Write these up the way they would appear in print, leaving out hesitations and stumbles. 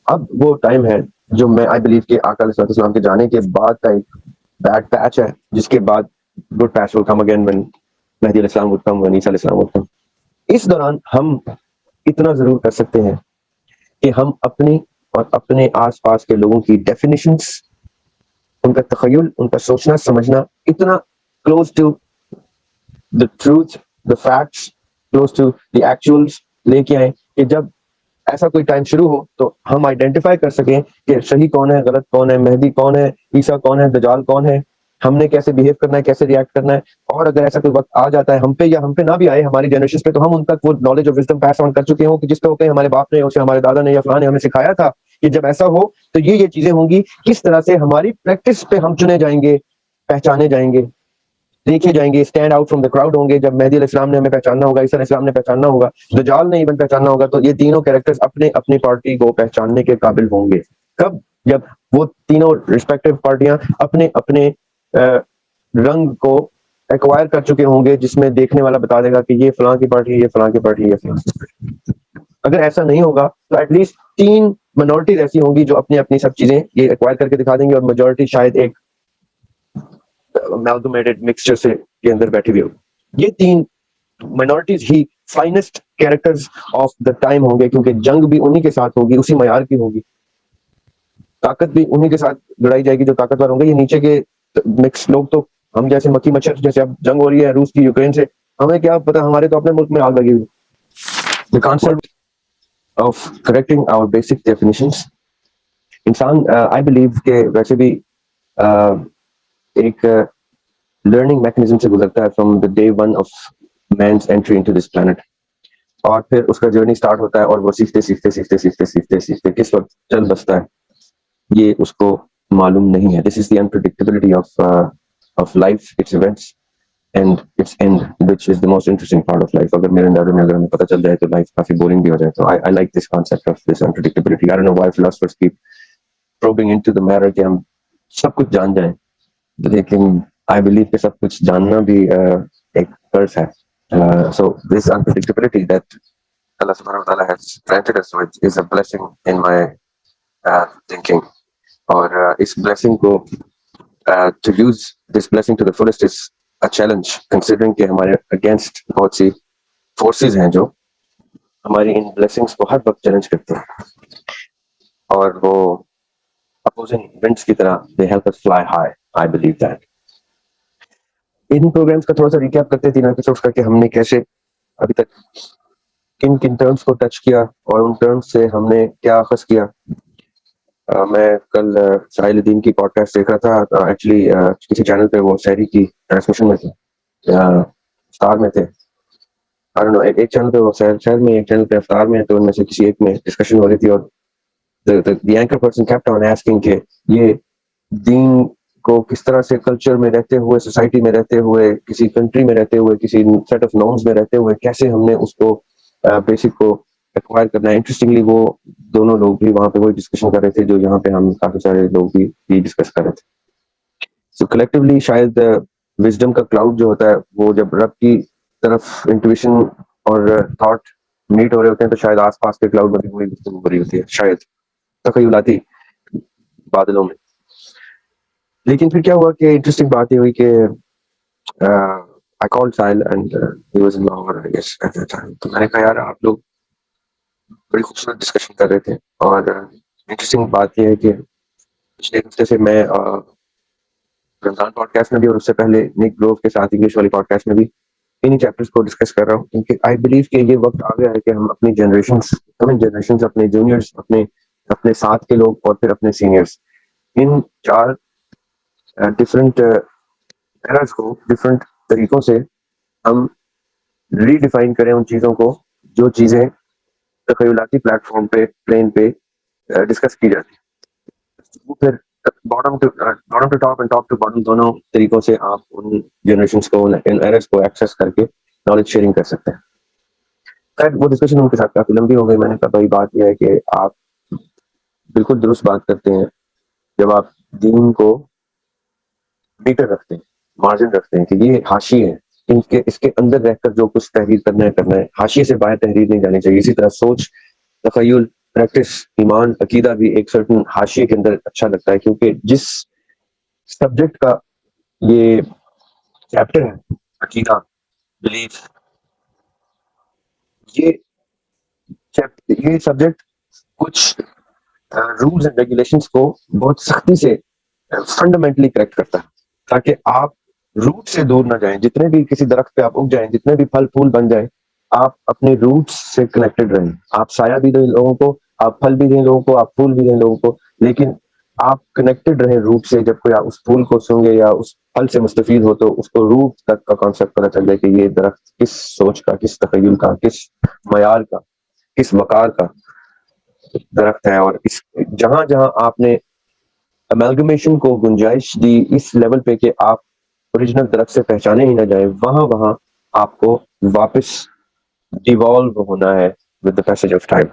اب وہ ٹائم ہے جو میں آئی بلیو کہ آقا علیہ السلام کے جانے کے بعد کا ایک بیڈ پیچ ہے، جس کے بعد good patch will come again when مہدی علیہ السلام would come, when عیسیٰ علیہ السلام would come. اس دوران ہم اتنا ضرور کر سکتے ہیں کہ ہم اپنی اور اپنے آس پاس کے لوگوں کی ڈیفینیشنس، ان کا تخیل، ان کا سوچنا سمجھنا اتنا close to the truth, the facts, close to the actuals لے کے آئیں کہ جب ایسا کوئی ٹائم شروع ہو تو ہم آئیڈینٹیفائی کر سکیں کہ صحیح کون ہے، غلط کون ہے، مہدی کون ہے، عیسیٰ کون ہے، دجال کون ہے، ہم نے کیسے بیہیو کرنا ہے، کیسے ریئیکٹ کرنا ہے. اور اگر ایسا کوئی وقت آ جاتا ہے ہم پہ یا ہم پہ نہ بھی آئے، ہماری جنریشن پہ، تو ہم ان تک وہ نالج اور وزڈم پاس آن کر چکے ہوں کہ جس کو کہ ہمارے باپ نے، اسے ہمارے دادا نے یا فلاں نے ہمیں سکھایا تھا کہ جب ایسا ہو تو یہ چیزیں ہوں گی. کس طرح سے ہماری پریکٹس پہ ہم چنے جائیں گے، پہچانے جائیں گے، دیکھے جائیں گے، stand out from the crowd ہوں گے. جب مہدی علیہ السلام نے ہمیں پہچاننا ہوگا، عیسیٰ علیہ السلام نے پہچاننا ہوگا، دجال نے ایون پہچاننا ہوگا، تو یہ تینوں کیریکٹرز اپنے اپنی پارٹی کو پہچاننے کے قابل ہوں گے. کب؟ جب وہ تینوں رسپیکٹیو پارٹیاں اپنے اپنے رنگ کو ایکوائر کر چکے ہوں گے، جس میں دیکھنے والا بتا دے گا کہ یہ فلاں کی پارٹی ہے، یہ فلاں کی پارٹی ہے، یہ فلاں کی پارٹی. اگر ایسا نہیں ہوگا تو ایٹ لیسٹ 3 مائنورٹیز ایسی ہوں گی جو اپنی اپنی سب چیزیں یہ ایکوائر کر کے دکھا دیں گے، اور میجورٹی شاید ایک amalgamated mixture سے کے اندر بیٹھی ہوئی ہوگی. یہ 3 minorities he finest characters of the time ہوں گے، کیونکہ جنگ بھی انہی کے ساتھ ہوگی، اسی معیار کی ہوگی، طاقت بھی انہی کے ساتھ لڑائی جائے گی جو طاقتور ہوں گے. یہ نیچے کے مکس لوگ تو ہم جیسے مکھی مچھر، جیسے اب جنگ ہو رہی ہے روس کی یوکرین سے، ہمیں کیا پتا، ہمارے تو اپنے ملک میں آگ لگی ہوئی. The concept of correcting our basic definitions. انسان I believe کہ ویسے بھی ایک لرننگ میکنزم سے گزرتا ہے from the day one of means entry into this planet, اور پھر اس کا جرنی سٹارٹ ہوتا ہے، اور وہ سیکھتے سیکھتے سیکھتے سیکھتے سیکھتے سیکھتے کس وقت چل بستا ہے یہ اس کو معلوم نہیں ہے. This is the unpredictability of life, its events and its end which is the most interesting part of life. اگر میرے اندازے میں اگر ہمیں پتہ چل جائے تو لائف کافی بورنگ بھی ہو جائے. تو I like this concept of this unpredictability. I don't know why philosophers keep probing into the matter کہ ہم سب کچھ جان جائیں، لیکن I believe کہ سب کچھ جاننا بھی ایک curse ہے. So this unpredictability that Allah subhanahu wa ta'ala has granted us with is a blessing in my thinking. اور اس blessing کو to use this blessing to the fullest is a challenge, considering کہ ہمارے against بہت سی forces ہیں جو ہماری ان blessings کو ہر وقت چیلنج کرتے ہیں، اور وہ opposing winds کی طرح they help us fly high. I believe that. ان پروگرامز کا تھوڑا سا ریکیپ کرتے ہیں 3 ایپیسوڈز کا، کہ ہم نے کیسے ابھی تک کن کن ٹرمز کو ٹچ کیا اور ان ٹرمز سے ہم نے کیا اخذ کیا. میں کل ساحل الدین کی پوڈ کاسٹ دیکھ رہا تھا، ایکچولی کسی چینل پہ وہ شہری کی ٹرانسمیشن میں تھے، افطار میں تھے. ایک چینل پہ وہ شہر میں، ایک چینل پہ افطار میں، تو ان میں سے کسی ایک میں ڈسکشن ہو رہی تھی، اور the anchor person kept on asking کہ یہ دین کو کس طرح سے کلچر میں رہتے ہوئے، سوسائٹی میں رہتے ہوئے، کسی کنٹری میں رہتے ہوئے، کسی سیٹ آف نارمز میں رہتے ہوئے، کیسے ہم نے اس کو بیسک کو ایکوائر کرنا ہے. انٹرسٹنگلی وہ دونوں لوگ بھی وہاں پہ وہی ڈسکشن کر رہے تھے جو یہاں پہ ہم کافی سارے لوگ بھی ڈسکس کر رہے تھے. سو کلیکٹیولی شاید وزڈم کا کلاؤڈ جو ہوتا ہے وہ جب رب کی طرف انٹویشن اور تھاٹ میٹ ہو رہے ہوتے ہیں، تو شاید آس پاس کے کلاؤڈ میں بھی وہی گفتگو ہو رہی ہوتی ہے، شاید تخیلاتی بادلوں میں. لیکن پھر کیا ہوا کہ انٹرسٹنگ بات یہ ہوئی کہ I called Sahil and he was in Lahore, I guess, at that time. تو میں نے کہا یار آپ لوگ بڑی خوبصورت ڈسکشن کر رہے تھے، اور انٹرسٹنگ بات یہ ہے کہ پچھلے ہفتے سے میں رمضان پوڈ کاسٹ میں بھی، اور اس سے پہلے نک گروو کے ساتھ انگلش والی پوڈ کاسٹ میں بھی انہی چیپٹرز کو ڈسکس کر رہا ہوں، کیونکہ آئی بلیو کہ یہ وقت آ گیا ہے کہ ہم اپنی جنریشنز، اپنے جونیئرس، اپنے ساتھ کے لوگ، اور پھر اپنے سینئرس، ان 4 ڈفرینٹ ایررز کو ڈفرینٹ طریقوں سے ہم ری ڈیفائن کریں ان چیزوں کو جو چیزیں تخیلاتی پلیٹ فارم پہ، پلین پہ ڈسکس کی جاتی ہیں. وہ پھر bottom to top and top to bottom دونوں طریقوں سے آپ ان جنریشنز کو، ان ایررز کو ایکسیس کر کے نالج شیئرنگ کر سکتے ہیں. خیر وہ ڈسکشن ان کے ساتھ کافی لمبی ہو گئی. میں نے کہا بھائی بات یہ ہے کہ آپ بالکل درست بات کرتے ہیں جب آپ دین کو میٹر رکھتے ہیں، مارجن رکھتے ہیں کہ یہ حاشیے ہیں، اس کے اندر رہ کر جو کچھ تحریر کرنا ہے، حاشیے سے باہر تحریر نہیں جانی چاہیے. اسی طرح سوچ، تخیل، پریکٹس ایمان عقیدہ بھی ایک سرٹن حاشیے کے اندر اچھا لگتا ہے، کیونکہ جس سبجیکٹ کا یہ چیپٹر ہے عقیدہ بلیف، یہ سبجیکٹ کچھ رولز اینڈ ریگولیشنز کو بہت سختی سے فنڈامنٹلی کریکٹ کرتا ہے، تاکہ آپ روٹ سے دور نہ جائیں. جتنے بھی کسی درخت پہ آپ اگ جائیں، جتنے بھی پھل پھول بن جائیں، آپ اپنے روٹس سے کنیکٹڈ رہیں. آپ سایہ بھی دیں لوگوں کو، آپ پھل بھی دیں لوگوں کو، آپ پھول بھی دیں لوگوں کو، لیکن آپ کنیکٹڈ رہیں روٹ سے. جب کوئی اس پھول کو سونگے یا اس پھل سے مستفید ہو تو اس کو روٹ تک کا کانسیپٹ پتہ چل جائے کہ یہ درخت کس سوچ کا، کس تخیل کا، کس معیار کا، کس وقار کا درخت ہے. اور جہاں جہاں آپ نے امیلگمیشن کو گنجائش دی اس لیول پہ کہ آپ اوریجنل درخت سے پہچانے ہی نہ جائیں، وہاں آپ کو واپس ایوالو ہونا ہے with the passage of time.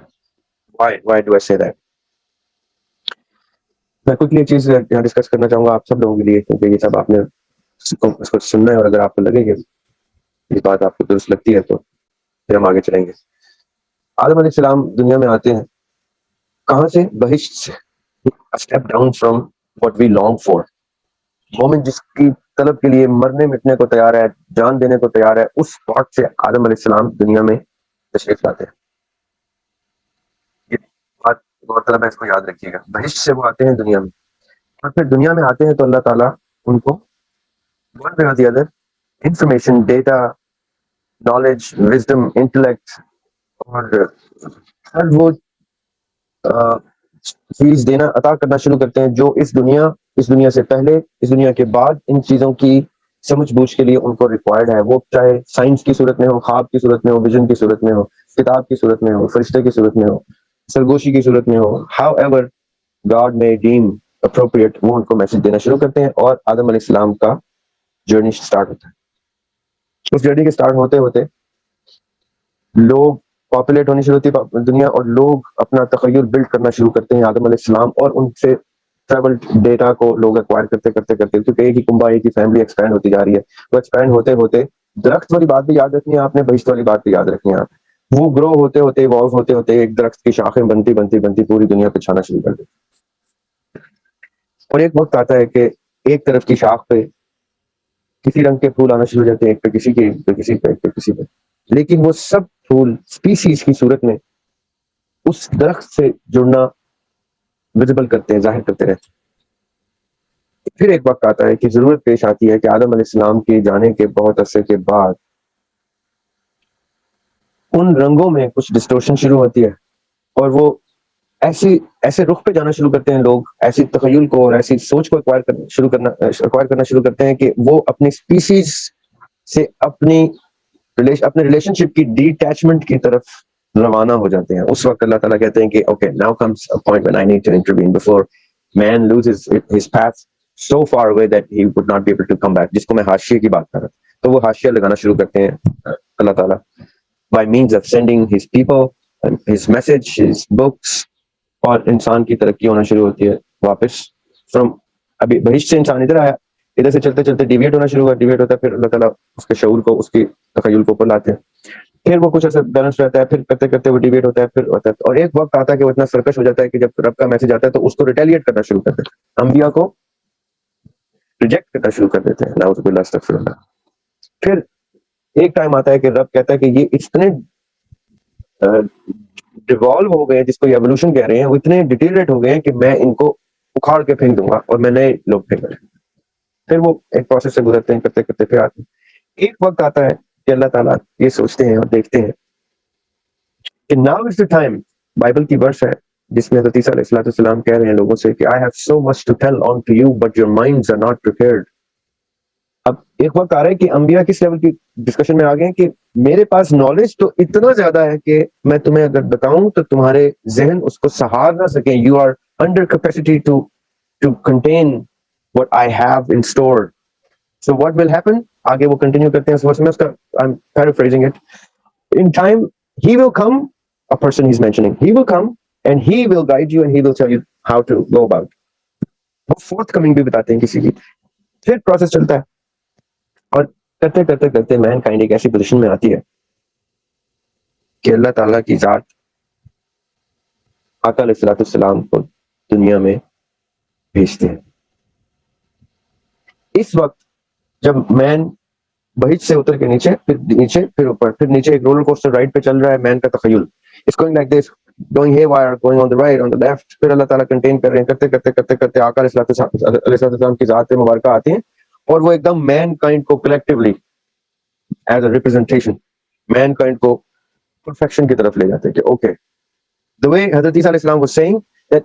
Why do I say that? میں کچھ یہ چیز یہاں ڈسکس کرنا چاہوں گا آپ سب لوگوں کے لیے، کیونکہ یہ سب آپ نے اس کو سننا ہے، اور اگر آپ کو لگے کہ یہ بات آپ کو درست لگتی ہے تو پھر ہم آگے چلیں گے. آدم علیہ السلام دنیا میں آتے ہیں کہاں سے؟ بہشت سے. Step down from what we long for. مومن جس کی طلب کے لیے مرنے مٹنے کو تیار ہے، جان دینے کو تیار ہے، اس اسپاٹ سے آدم علیہ السلام دنیا میں تشریف لاتے ہیں. یہ بات غور طلب ہے، اس کو یاد رکھیے گا. بہشت سے وہ آتے ہیں دنیا میں، اور پھر دنیا میں آتے ہیں تو اللہ تعالیٰ ان کو ون وے اور the other information, data, knowledge, wisdom, intellect اور ہر وہ چیز دینا، عطا کرنا شروع کرتے ہیں جو اس دنیا سے پہلے، اس دنیا کے بعد ان چیزوں کی سمجھ بوجھ کے لیے ان کو ریکوائرڈ ہے. وہ چاہے سائنس کی صورت میں ہو، خواب کی صورت میں ہو، ویژن کی صورت میں ہو، کتاب کی صورت میں ہو، فرشتے کی صورت میں ہو، سرگوشی کی صورت میں ہو. ہاؤ ایور گاڈ میں ڈیم اپروپریٹ، وہ ان کو میسج دینا شروع کرتے ہیں، اور آدم علیہ السلام کا جرنی سٹارٹ ہوتا ہے. اس جرنی کے سٹارٹ ہوتے ہوتے لوگ پاپولیٹ ہونی شروع ہوتی ہے دنیا، اور لوگ اپنا تخیل بلڈ کرنا شروع کرتے ہیں آدم علیہ السلام اور ان سے ٹریول ڈیٹا کو لوگ ایکوائر کرتے کرتے کرتے، کیونکہ ایک ہی کنبا، ایک ہی فیملی ایکسپینڈ ہوتی جا رہی ہے. وہ ایکسپینڈ ہوتے ہوتے درخت والی بات بھی یاد رکھنی ہے آپ نے، بہشت والی بات بھی یاد رکھنی ہے آپ. وہ گرو ہوتے ہوتے ایوالو ہوتے ہوتے ایک درخت کی شاخیں بنتی بنتی بنتی پوری دنیا پہ چھانا شروع کر دیتی. اور ایک وقت آتا ہے کہ ایک طرف کی شاخ پہ کسی رنگ کے پھول آنا شروع ہو جاتے ہیں، ایک پہ کسی کے، ایک پہ کسی پہ، ایک پہ کسی پہ، لیکن وہ سب پھول اسپیسیز کی صورت میں اس درخت سے جڑنا ویزیبل کرتے ہیں، ظاہر کرتے رہتے ہیں. پھر ایک وقت آتا ہے کہ ضرورت پیش آتی ہے کہ آدم علیہ السلام کے جانے کے بہت عرصے کے بعد ان رنگوں میں کچھ ڈسٹورشن شروع ہوتی ہے، اور وہ ایسے رخ پہ جانا شروع کرتے ہیں لوگ، ایسی تخیل کو اور ایسی سوچ کو اکوائر کرنا شروع کرتے ہیں کہ وہ اپنی اسپیسیز سے اپنے ریلیشن شپ کی ڈیٹیچمنٹ کی طرف روانہ ہو جاتے ہیں. اس وقت اللہ تعالیٰ کہتے ہیں کہ okay, now comes a point when I need to intervene before man loses his path so far away that he would not be able to come back. جس کو میں حاشیے کی بات کر رہا ہوں، تو وہ حاشیہ لگانا شروع کرتے ہیں اللہ تعالیٰ by means of sending his people, his message, his books. اور انسان کی ترقی ہونا شروع ہوتی ہے واپس فرام، ابھی بہشت سے انسان ادھر آیا، ادھر سے چلتے چلتے ڈیویٹ ہونا شروع ہوا، ڈیویٹ ہوتا ہے، پھر اللہ تعالیٰ اس کے شعور کو، اس کی تخیل کو اوپر لاتے ہیں. پھر وہ کچھ ایسا بیلنس رہتا ہے، پھر کرتے کرتے وہ ڈیبیٹ ہوتا ہے، پھر ہوتا ہے، اور ایک وقت آتا ہے کہ وہ اتنا سرکش ہو جاتا ہے کہ جب رب کا میسج آتا ہے تو اس کو ریٹیلیٹ کرنا شروع کر دیتے ہیں، انبیاء کو ریجیکٹ کرنا شروع کر دیتے ہیں. نعوذ باللہ، استغفر اللہ. پھر ایک ٹائم آتا ہے کہ رب کہتا ہے کہ یہ اتنے ڈیوالو ہو گئے، جس کو ایوولوشن کہہ رہے ہیں، وہ اتنے ڈیٹیریٹ ہو گئے ہیں کہ میں ان کو اکھاڑ کے پھینک دوں گا اور میں نئے لوگ پھینک دوں. پھر وہ ایک پروسیس سے گزرتے ہیں، کرتے کرتے پھر آتے ہیں. ایک وقت آتا ہے کہ اللہ تعالیٰ یہ سوچتے ہیں اور دیکھتے ہیں کہ now is the time. Bible کی ورس ہے جس میں حضرت عیسیٰ علیہ السلام کہہ رہے ہیں لوگوں سے کہ I have so much to tell unto you but your minds are not prepared. اب ایک وقت آ رہا ہے کہ انبیاء کس لیول کی ڈسکشن میں آ گئے ہیں کہ میرے پاس نالج تو اتنا زیادہ ہے کہ میں تمہیں اگر بتاؤں تو تمہارے ذہن اس کو سہار نہ سکیں. You are under capacity to contain what I have in store. So what will happen? آگے وہ کنٹینیو کرتے ہیں اس ورس میں، اس کا I'm paraphrasing it. In time he will come, a person he's mentioning, he will come and he will guide you and he will tell you how to go about. وہ fourth coming بھی بتاتے ہیں کسی کی. پھر process چلتا ہے اور کرتے کرتے کرتے مین کائنڈ ایک ایسی پوزیشن میں آتی ہے کہ اللہ تعالیٰ کی ذات آقا علیہ السلام کو دنیا میں بھیجتے ہیں. اس وقت جب مین بہج سے اتر کے نیچے پھر اوپر پھر نیچے ایک رولر کوسٹر رائڈ پہ چل رہا ہے مین کا تخیل. It's going like this, going haywire, going on the right, on the left. پھر اللہ تعالیٰ کنٹین کر رہے ہیں کرتے آقا علیہ السلام کی ذات مبارکہ آتی ہیں اور وہ ایک دم مین کائنڈ کو collectively as a representation mankind کو پرفیکشن کی طرف لے جاتے ہیں کہ اوکے the way حضرت عیسیٰ علیہ السلام was saying that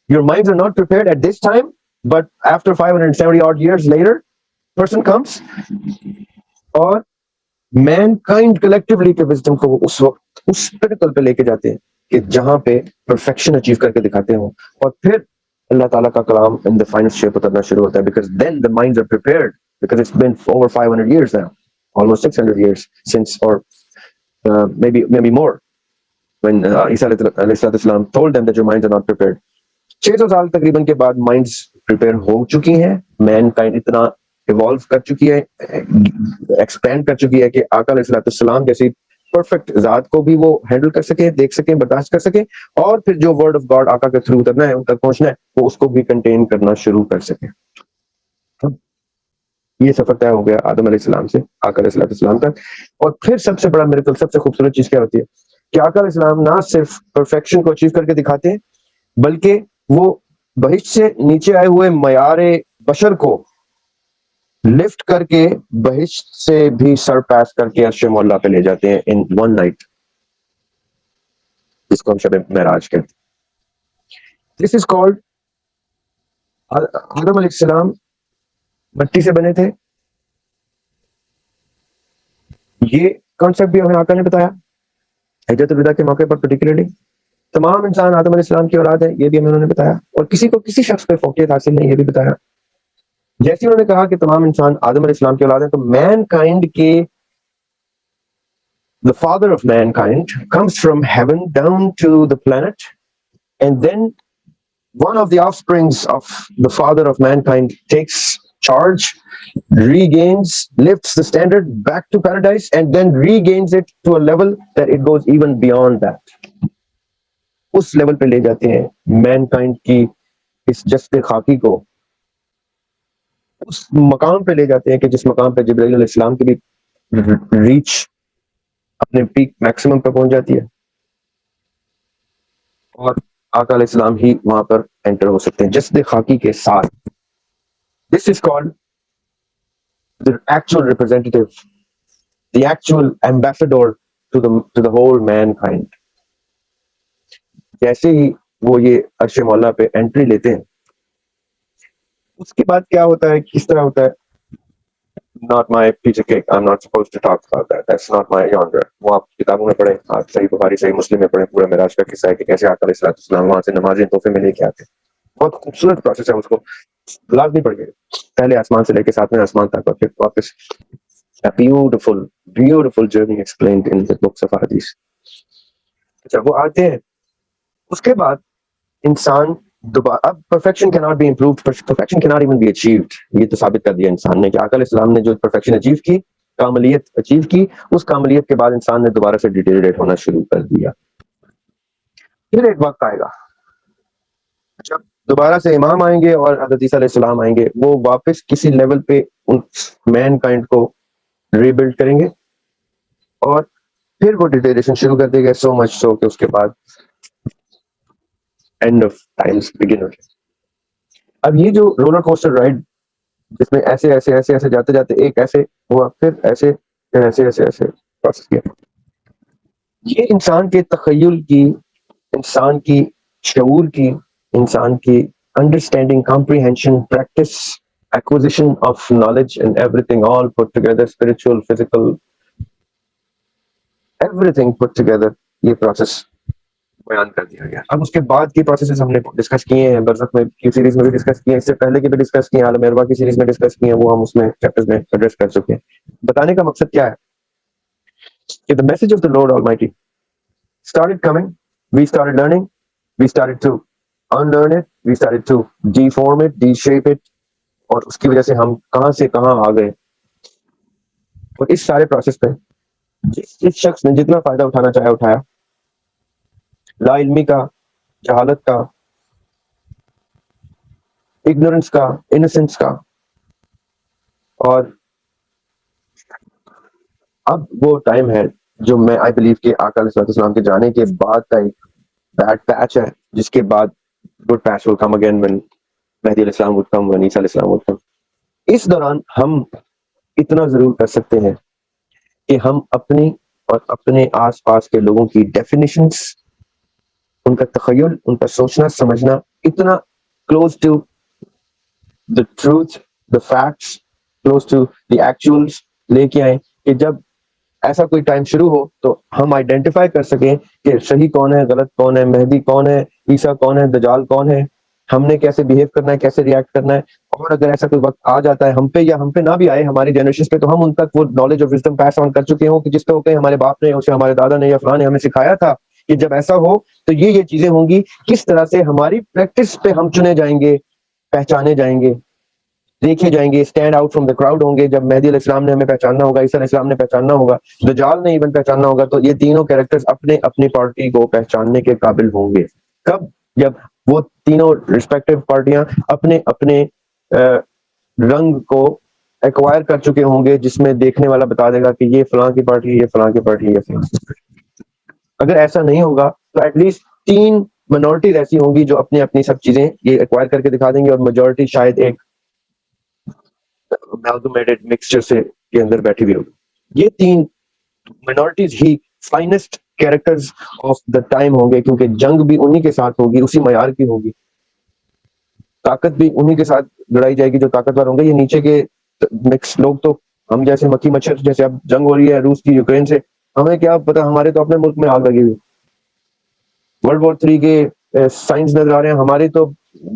your minds are not prepared at this time but after 570 odd years later person comes اور مین کائنڈ کلیکٹیولی کے وزڈم کو وہ اس وقت اس پینیکل پہ لے کے جاتے ہیں کہ جہاں پہ پرفیکشن اچیو کر کے دکھاتے ہیں اور پھر اللہ تعالیٰ کا کلام ان the finest shape اترنا شروع ہوتا ہے because then the minds are prepared because it's been over 500 years now almost 600 years since or maybe more when Isa alayhi salam told them that your minds are not prepared. 600 سال تقریباً کے بعد minds prepare ہو چکی ہیں main kind اتنا evolve کر چکی ہے ایکسپینڈ کر چکی ہے کہ آقا علیہ السلام جیسی پرفیکٹ ذات کو بھی وہ ہینڈل کر سکے دیکھ سکیں برداشت کر سکیں اور پھر جو ورڈ آف گاڈ آقا کے تھرو اترنا ہے ان تک پہنچنا ہے وہ اس کو بھی کنٹین کرنا شروع کر سکیں. یہ سفر طے ہو گیا آدم علیہ السلام سے آقا علیہ السلام تک. اور پھر سب سے بڑا میریکل سب سے خوبصورت چیز کیا ہوتی ہے کہ آقا علیہ السلام نہ صرف پرفیکشن کو اچیو کر کے دکھاتے ہیں بلکہ وہ بہشت سے نیچے آئے ہوئے معیار بشر کو لفٹ کر کے بہشت سے بھی سر پاس کر کے عرش مولا پہ لے جاتے ہیں ان ون نائٹ جس کو ہم شب معراج کہتے ہیں. دس از کالڈ آدم علیہ السلام مٹی سے بنے تھے. یہ کانسیپٹ بھی ہمیں آقا نے بتایا حجۃ الوداع کے موقع پر پرٹیکولرلی. تمام انسان آدم علیہ السلام کی اولاد ہے یہ بھی ہمیں انہوں نے بتایا اور کسی کو کسی شخص پہ فوقیت حاصل نہیں یہ بھی بتایا. جیسے انہوں نے کہا کہ تمام انسان آدم علیہ السلام کی اولاد ہیں تو مین کائنڈ کے the father of mankind comes from heaven down to the planet and then one of the offsprings of the father of mankind takes charge regains lifts the standard back to paradise and then regains it to a level that it goes even beyond that. اس level پہ لے جاتے ہیں main kind کی اس جسد خاکی کو اس مقام پہ لے جاتے ہیں کہ جس مقام پہ جبرائیل علیہ السلام کی بھی ریچ اپنے پیک میکسیمم پہ پہنچ جاتی ہے اور آقا علیہ السلام ہی وہاں پر انٹر ہو سکتے ہیں جسد خاکی کے ساتھ. This is called the actual representative the actual ambassador to the whole mankind. جیسے ہی وہ یہ عرش مولا پہ انٹری لیتے ہیں اس کے بعد کیا ہوتا ہے کس طرح ہوتا ہے not my piece of cake. I'm not supposed to talk about that. That's not my genre. وہ آپ کتابوں میں پڑھیں آپ صحیح بخاری صحیح مسلم میں پڑھیں پورا معراج کا قصہ ہے کہ کیسے آقا علیہ السلام وہاں سے نمازیں تحفے میں لے کے آتے ہیں. بہت خوبصورت پروسیس ہے اس کو لازمی پڑھ گئے پہلے آسمان سے لے کے 7ویں آسمان تک اور پھر واپس beautiful journey explained in the books of hadith. اچھا وہ آتے ہیں اس کے بعد انسان دوبارہ اب perfection cannot be improved perfection cannot even be achieved. یہ تو ثابت کر دیا انسان نے کہ آقا علیہ السلام نے جو perfection اچیو کی کاملیت اچیو کی اس کاملیت کے بعد انسان نے دوبارہ سے ڈیٹیریٹ ہونا شروع کر دیا. پھر ایک وقت آئے گا جب دوبارہ سے امام آئیں گے اور حضرت عیسیٰ علیہ السلام آئیں گے وہ واپس کسی لیول پہ ان مین کائنڈ کو ری بلڈ کریں گے اور پھر وہ ڈیٹیریشن شروع کر دے گا سو مچ سو کہ اس کے بعد اینڈ آف ٹائمز بگن ہو جائے. اب یہ جو رولر کوسٹر رائڈ جس میں ایسے ایسے ایسے ایسے جاتے جاتے ایک ایسے ہوا پھر ایسے پھر ایسے ایسے ایسے پروسیس کیا یہ انسان کے تخیل کی انسان کی شعور کی انسان کی understanding comprehension practice acquisition of knowledge and every thing all put together spiritual physical every thing put together یہ پروسیس بیان کر دیا گیا. اب اس کے بعد کی پروسیسز ہم نے ڈسکس کیے ہیں برزخ میں کی سیریز میں بھی ڈسکس کیے ہیں اس سے پہلے کی بھی ڈسکس کیے ہیں عالم ارواح کی سیریز میں ڈسکس کیے ہیں وہ ہم اس میں چیپٹرز میں ایڈریس کر چکے ہیں. بتانے کا مقصد کیا ہے کہ the message of the Lord Almighty started coming, we started learning, we started to unlearn it, we started to deform it, deshape it اور اس کی وجہ سے ہم کہاں سے کہاں آ گئے. اور اس سارے پروسیس پہ جس شخص نے جتنا فائدہ اٹھانا چاہے اٹھایا. لا علمی کا جہالت کا, ignorance کا, innocence کا. اور اب وہ ٹائم ہے جو میں آئی بلیو کہ آقا علیہ السلام کے جانے کے بعد کا ایک بیڈ پیچ ہے, جس کے بعد good patch will come again when مہدی علیہ السلام would come, when عیسیٰ علیہ السلام would come. اس دوران ہم اتنا ضرور کر سکتے ہیں کہ ہم اپنی اور اپنے آس پاس کے لوگوں کی ڈیفینیشنس, ان کا تخیل, ان کا سوچنا سمجھنا اتنا close to the truth, the facts, close to the actuals لے کے آئیں, کہ جب ایسا کوئی ٹائم شروع ہو تو ہم آئیڈینٹیفائی کر سکیں کہ صحیح کون ہے, غلط کون ہے, مہدی کون ہے, عیسیٰ کون ہے, دجال کون ہے, ہم نے کیسے بیہیو کرنا ہے, کیسے ریئیکٹ کرنا ہے. اور اگر ایسا کوئی وقت آ جاتا ہے ہم پہ یا ہم پہ نہ بھی آئے, ہماری جنریشن پہ, تو ہم ان تک وہ نالج اور وزڈم پاس آن کر چکے ہوں کہ جس کو کہ ہمارے باپ نے, اسے ہمارے دادا نے یا فلاں نے ہمیں سکھایا تھا کہ جب ایسا ہو تو یہ چیزیں ہوں گی. کس طرح سے ہماری پریکٹس پہ ہم چنے جائیں گے, پہچانے جائیں گے, دیکھے جائیں گے, stand out from the crowd ہوں گے. جب مہدی علیہ السلام نے ہمیں پہچاننا ہوگا, عیسیٰ علیہ السلام نے پہچاننا ہوگا, دجال نے ایون پہچاننا ہوگا, تو یہ تینوں کیریکٹرز اپنے اپنی پارٹی کو پہچاننے کے قابل ہوں گے. کب؟ جب وہ تینوں رسپیکٹیو پارٹیاں اپنے اپنے رنگ کو ایکوائر کر چکے ہوں گے, جس میں دیکھنے والا بتا دے گا کہ یہ فلاں کی پارٹی, یہ فلاں کی پارٹی, یہ فلاں کی پارٹی. اگر ایسا نہیں ہوگا تو ایٹ لیسٹ 3 منورٹیز ایسی ہوں گی جو اپنی اپنی سب چیزیں یہ ایکوائر کر کے دکھا دیں گے, اور میجورٹی شاید ایک amalgamated mixture سے کے اندر بیٹھی ہوئی ہوگی. یہ 3 minorities he finest characters of the time ہوں گے, کیونکہ جنگ بھی انہی کے ساتھ ہوگی, اسی معیار کی ہوگی, طاقت بھی انہی کے ساتھ لڑائی جائے گی جو طاقتور ہوں گے. یہ نیچے کے مکس لوگ تو ہم جیسے مکھی مچھر, جیسے اب جنگ ہو رہی ہے روس کی یوکرین سے, ہمیں کیا پتا, ہمارے تو اپنے ملک میں آگ لگی ہوئی. ورلڈ وار 3 کے سائنس نظر آ رہے ہیں, ہماری تو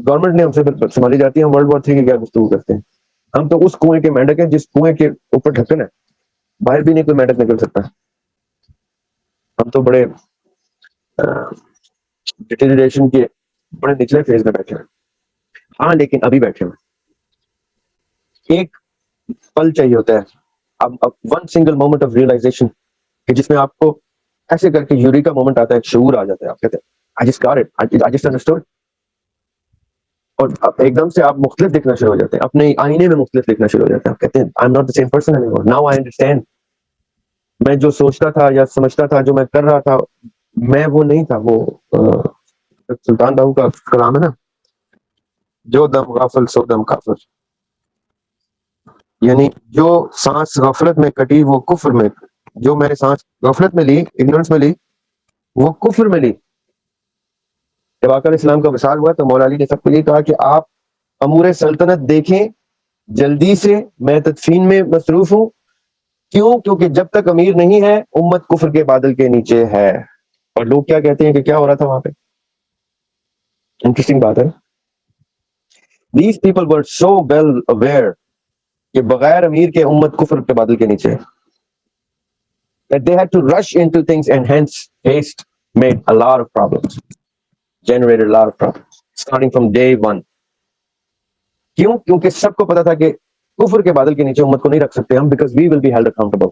گورنمنٹ نے ہم سے سنبھالی جاتی ہے, ہم ورلڈ وار 3 کی کیا گفتگو کرتے ہیں. ہم تو اس کنویں کے مینڈک ہیں جس کنویں کے اوپر ڈھکن ہے, باہر بھی نہیں کوئی مینڈک نکل سکتا. ہم تو بڑے ڈیٹیریشن کے بڑے نچلے فیز میں بیٹھے ہیں. ہاں لیکن ابھی بیٹھے ہیں, ایک پل چاہیے ہوتا ہے, اب one single moment of realisation, کہ جس میں آپ کو ایسے کر کے یوریکا مومنٹ آتا ہے, ایک شعور آ جاتا ہے, آپ کہتے ہیں I just got it, I just understood. اور ایک دم سے آپ مختلف دیکھنا شروع ہو جاتے ہیں, اپنے آئینے میں مختلف دیکھنا شروع ہو جاتے ہیں. آپ کہتے ہیں I'm not the same person anymore, now I understand. میں جو سوچتا تھا یا سمجھتا تھا, جو میں کر رہا تھا, میں وہ نہیں تھا. وہ سلطان باہو کا کلام ہے نا, جو دم غافل سو دم کافر, یعنی جو سانس غفلت میں کٹی وہ کفر میں, جو میں نے سانس غفلت میں لی, اگنورنس میں لی, وہ کفر میں لی. جب آقا علیہ السلام کا وصال ہوا تو مولا علی نے سب کو یہ کہا کہ آپ امور سلطنت دیکھیں جلدی سے, میں تدفین میں مصروف ہوں. کیوں؟ کیونکہ جب تک امیر نہیں ہے امت کفر کے بادل کے نیچے ہے. اور لوگ کیا کہتے ہیں کہ کیا ہو رہا تھا وہاں پہ, انٹرسٹنگ بات ہے. These people were so well aware کہ بغیر امیر کے امت کفر کے بادل کے نیچے ہے, that they had to rush into things, and hence haste made a lot of problems, generated a lot of problems starting from day one. کیوں؟ کیونکہ سب کو پتا تھا کہ کفر کے بادل کے نیچے امت کو نہیں رکھ سکتے ہم, because we will be held accountable.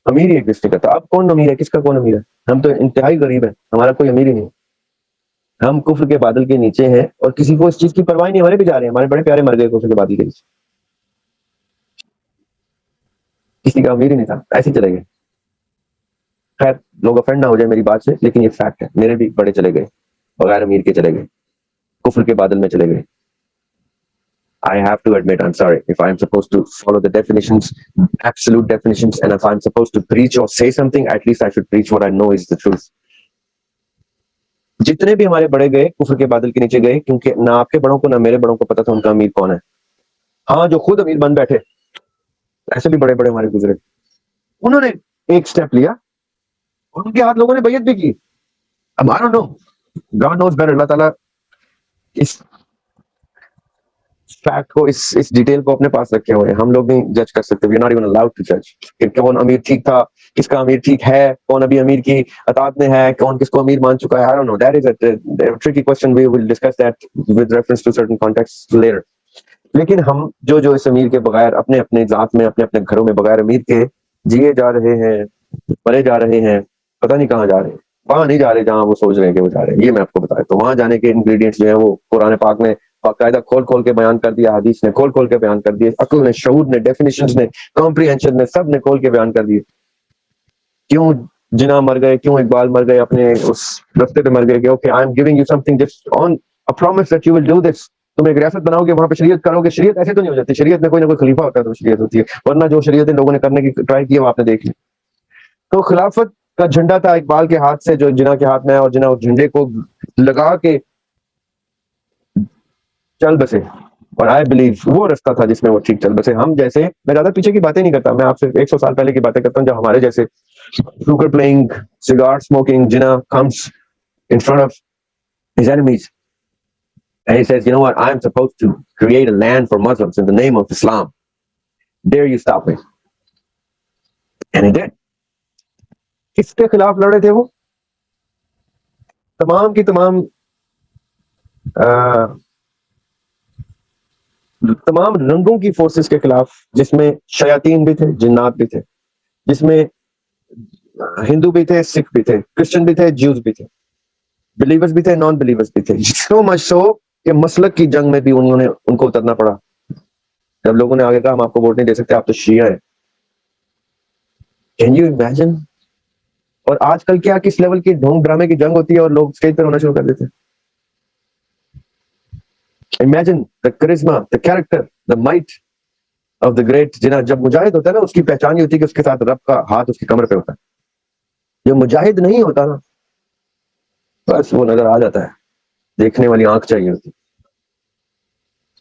Amir he exist کرتا. اب کون امیر ہے, کس کا کون امیر ہے؟ ہم تو انتہائی غریب ہیں, ہمارا کوئی امیر ہی نہیں. ہم کفر کے بادل کے نیچے ہیں اور کسی کو اس چیز کی پرواہ نہیں. ہمارے بھی جا رہے ہیں, ہمارے بڑے پیارے مر گئے کفر کے بادل کے نیچے, کسی کا امیر ہی نہیں تھا, ایسے ہی چلے گئے. خیر لوگ افینڈ نہ ہو جائے میری بات سے, لیکن یہ فیکٹ ہے. میرے بھی بڑے چلے گئے, بغیر امیر کے چلے گئے, کفر کے بادل میں چلے گئے. I have to admit, I'm sorry, if I'm supposed to follow the definitions, absolute definitions, and if I'm supposed to preach or say something, at least I should preach what I know is the truth. جتنے بھی ہمارے بڑے گئے کفر کے بادل کے نیچے گئے, کیونکہ نہ آپ کے بڑوں کو نہ میرے بڑوں کو پتا تھا ان کا امیر کون ہے. ہاں جو خود امیر بن بیٹھے, ایسے بھی بڑے بڑے ہمارے گزرے, انہوں نے ایک سٹیپ لیا اور ان کے ہاتھ لوگوں نے بیعت بھی کی. اب I don't know, God knows better. اللہ تعالیٰ اس فیکٹ کو, اس ڈیٹیل کو اپنے پاس رکھے ہوئے ہیں, ہم لوگ نہیں جج کر سکتے. We are not even allowed to judge کہ کون امیر ٹھیک تھا, کس کا امیر ٹھیک ہے, کون ابھی امیر کی اطاعت میں ہے, کون کس کو امیر مان چکا ہے. I don't know, that is a tricky question. We will discuss that with reference to certain contexts later. لیکن ہم جو اس امیر کے بغیر اپنے اپنے ذات میں, اپنے اپنے گھروں میں بغیر امیر کے جیے جا رہے ہیں, مرے جا رہے ہیں, پتہ نہیں کہاں جا رہے ہیں. وہاں نہیں جا رہے جہاں وہ سوچ رہے ہیں کہ وہ جا رہے ہیں. یہ میں آپ کو بتایا. تو وہاں جانے کے انگریڈینٹس جو ہیں وہ قرآن پاک نے باقاعدہ کھول کھول کے بیان کر دیا, حدیث نے کھول کھول کے بیان کر دیے, عقل نے, شعور نے, ڈیفینیشنز نے, کمپریہنشن نے, سب نے کھول کے بیان کر دیے. کیوں جناح مر گئے, کیوں اقبال مر گئے, اپنے اس رستے پہ مر گئے کہ okay I am giving you some thing just on a promise that you will do this. تم ایک ریاست بناؤ گے, وہاں پہ شریعت کرو گے. شریعت ایسے تو نہیں ہو جاتی, شریعت میں کوئی نہ کوئی خلیفہ ہوتا ہے تو شریعت ہوتی ہے, ورنہ جو شریعتیں لوگوں نے کرنے کی ٹرائی کی وہ آپ نے دیکھ لی. تو خلافت کا جھنڈا تھا اقبال کے ہاتھ سے جو جناح کے ہاتھ میں ہے, اور جناح اس جھنڈے کو لگا کے چل بسے. اور آئی بلیو وہ رستہ تھا جس میں وہ ٹھیک چل بسے. ہم جیسے, میں زیادہ پیچھے کی باتیں نہیں کرتا, میں آپ سے 100 سال پہلے کی باتیں کرتا ہوں, جب ہمارے جیسے snooker playing, cigar smoking Jinnah comes in front of his enemies and he says, you know what, I'm supposed to create a land for Muslims in the name of Islam. Dare you stop me? And he did. کس کے خلاف لڑے تھے وہ؟ تمام کی تمام تمام رنگوں کی فورسز کے خلاف, جس میں شیاطین بھی تھے, جنات بھی تھے, جس میں ہندو بھی تھے, سکھ بھی تھے, کرسچن بھی تھے, جیوز بھی تھے, بلیورز بھی تھے, نان بلیورز بھی تھے. سو مچ سو کہ مسلک کی جنگ میں بھی انہوں نے ان کو اترنا پڑا. جب لوگوں نے آگے کہا ہم آپ کو ووٹ نہیں دے سکتے, آپ تو شیعہ ہیں. Can you imagine? اور آج کل کیا کس لیول کی ڈھونگ ڈرامے کی جنگ ہوتی ہے اور لوگ اسٹیج پر ہونا شروع کر دیتے ہیں. Imagine the charisma, the character, the might of the great Jinnah. جب مجاہد ہوتا ہے نا, اس کی پہچان یہ ہوتی ہے کہ اس کے ساتھ رب کا ہاتھ اس کی کمر پہ ہوتا ہے. جو مجاہد نہیں ہوتا نا, بس وہ نظر آ جاتا ہے, دیکھنے والی آنکھ چاہیے ہوتی.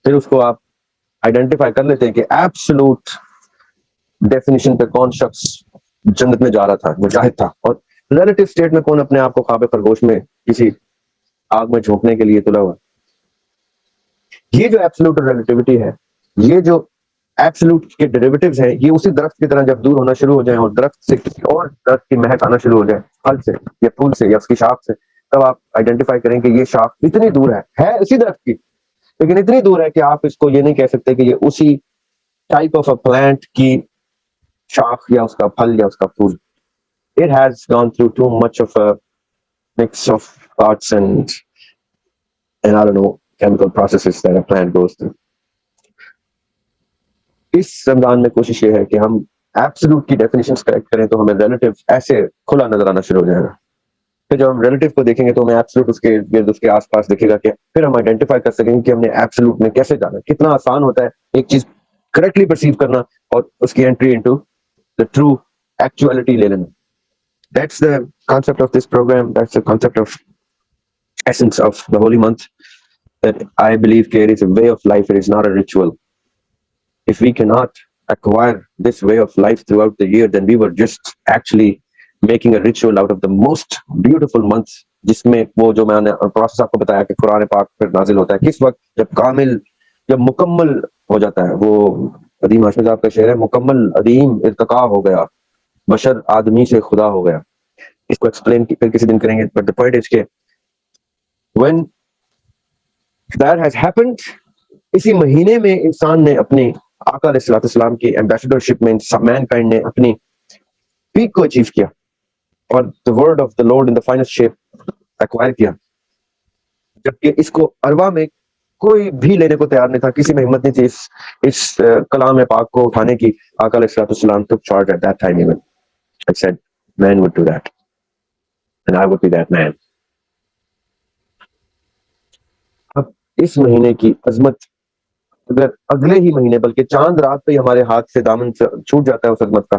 پھر اس کو آپ آئیڈینٹیفائی کر لیتے ہیں کہ ایبسولوٹ ڈیفینیشن پہ کون شخص جنت میں جا رہا تھا, مجاہد تھا, اور ریلیٹو اسٹیٹ میں کون اپنے آپ کو خواب خرگوش میں کسی آگ میں جھونکنے کے لیے تلا ہوا. یہ جو ایبسولوٹ ریلیٹیوٹی ہے, یہ جو ایبسولوٹ کے ڈیریویٹیوز ہیں, یہ اسی درخت کی طرح جب دور ہونا شروع ہو جائیں اور درخت سے کسی اور درخت کی مہک آنا شروع ہو جائے, پھل سے یا پھول سے یا اس کی شاخ سے, تب آپ آئیڈینٹیفائی کریں کہ یہ شاخ اتنی دور ہے اسی درخت کی, لیکن اتنی دور ہے کہ آپ اس کو یہ نہیں کہہ سکتے کہ یہ اسی ٹائپ آف اے پلانٹ کی شاخ یا اس کا پھل یا اس کا پھول. It has gone through too much of a mix of parts and I don't know, chemical processes that a plant goes through. اس رمضان میں کوشش یہ ہے کہ ہم ایبسولوٹ کی ڈیفینیشنز کریکٹ کریں تو ہمیں ریلیٹیو ایسے کھلا نظر آنا شروع ہو جائے گا. پھر جب ہم ریلیٹیو کو دیکھیں گے تو ہمیں ایبسولوٹ اس کے ارد گرد اس کے آس پاس دکھے گا, کہ پھر ہم آئیڈینٹیفائی کر سکیں گے کہ ہم نے ایبسولوٹ میں کیسے جانا ہے. کتنا آسان ہوتا ہے ایک چیز کریکٹلی پرسیو کرنا اور اس کی entry into the true actuality لے لینا. That's the concept of this program. That's the concept of essence of the holy month. That I believe it is a way of life. It is not a ritual. If we cannot acquire this way of life throughout the year, then we were just actually making a ritual out of the most beautiful months. جس میں وہ جو میں نے process آپ کو بتایا کہ قرآن پاک پھر نازل ہوتا ہے کس وقت, جب کامل, جب مکمل ہو جاتا ہے. وہ عدیم ہاشمی صاحب کا شعر ہے, مکمل عدیم ارتقا ہو گیا, بشر آدمی سے خدا ہو گیا. اس کو ایکسپلین پھر کسی دن کریں گے, بٹ the point is کہ when that has happened, اسی مہینے میں انسان نے اپنی آقا علیہ الصلوۃ والسلام کی ایمبیسڈرشپ میں مین کائنڈ نے اپنی پیک کو اچیو کیا, اور the word of the Lord in the finest shape acquire کیا. جبکہ اس کو اروا میں کوئی بھی لینے کو تیار نہیں تھا, کسی میں ہمت نہیں تھی اس کلام پاک کو اٹھانے کی. آقا علیہ الصلوۃ والسلام took charge at that time even and said man would do that and I would be that man. اب اس مہینے کی عظمت اگر اگلے ہی مہینے بلکہ چاند رات پہ ہمارے ہاتھ سے دامن چھوٹ جاتا ہے اس عظمت کا,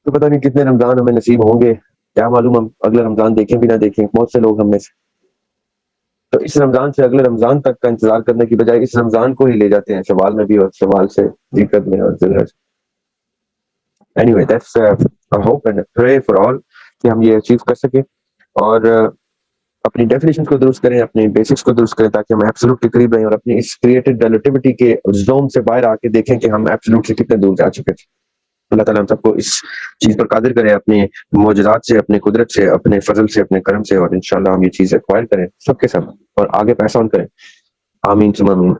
تو پتہ نہیں کتنے رمضان ہمیں نصیب ہوں گے, کیا معلوم ہم اگلے رمضان دیکھیں بھی نہ دیکھیں. بہت سے لوگ ہم میں سے تو اس رمضان سے اگلے رمضان تک کا انتظار کرنے کی بجائے اس رمضان کو ہی لے جاتے ہیں, شوال میں بھی اور شوال سے ذکر میں اور Zilhaj. Anyway, that's a hope and a pray for all کہ ہم یہ اچیو کر سکیں اور اپنی ڈیفینیشن کو درست کریں, اپنی بیسکس کو درست کریں, تاکہ ہم ایبسولوٹ کے قریب رہیں اور اپنی اس کریٹڈ ریلیٹیوٹی کے زون سے باہر آ کے دیکھیں کہ ہم ایبسولوٹ سے کتنے دور جا چکے تھے. اللہ تعالیٰ ہم سب کو اس چیز پر قادر کرے, اپنی معجزات سے, اپنے قدرت سے, اپنے فضل سے, اپنے کرم سے, اور انشاءاللہ ہم یہ چیز ایکوائر کریں سب کے سب اور آگے پیس آن کریں. آمین ثم آمین.